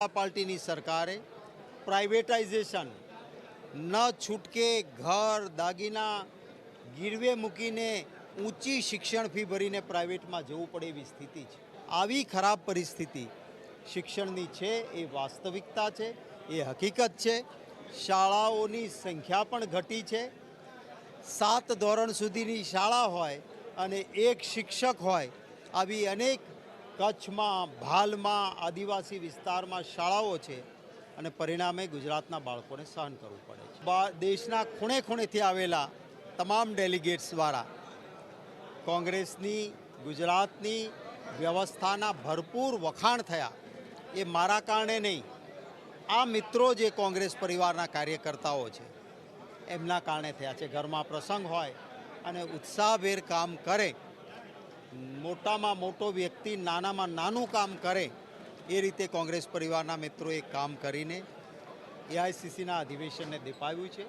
Party की सरकारे privatisation न छूटके घर दागीना गिरवे मूकीने ऊंची शिक्षण फी भरीने प्राइवेट में जवुं पड़े एवी स्थिति है। आवी खराब परिस्थिति शिक्षणनी छे ए वास्तविकता है, ए हकीकत है। शाळाओनी संख्या पण घटी है। 7 धोरण सुधीनी शाळा होय अने एक शिक्षक होय आवी अनेक कच्छ में भाल में आदिवासी विस्तार में शाळाओ है અને પરિણામે ગુજરાતના બાળકોને સહન કરવું પડે છે। દેશના ખૂણે ખૂણેથી આવેલા તમામ ડેલિગેટ્સવાળા કોંગ્રેસની ગુજરાતની વ્યવસ્થાના ભરપૂર વખાણ થયા। એ મારા કારણે નહીં, આ મિત્રો જે કોંગ્રેસ પરિવારના કાર્યકર્તાઓ છે એમના કારણે થયા છે। ઘરમાં પ્રસંગ હોય અને ઉત્સાહભેર કામ કરે, મોટામાં મોટો વ્યક્તિ નાનામાં નાનું કામ કરે એ રીતે કોંગ્રેસ પરિવારના મિત્રોએ કામ કરીને એઆઈસીસીના અધિવેશનને દીપાવ્યું છે।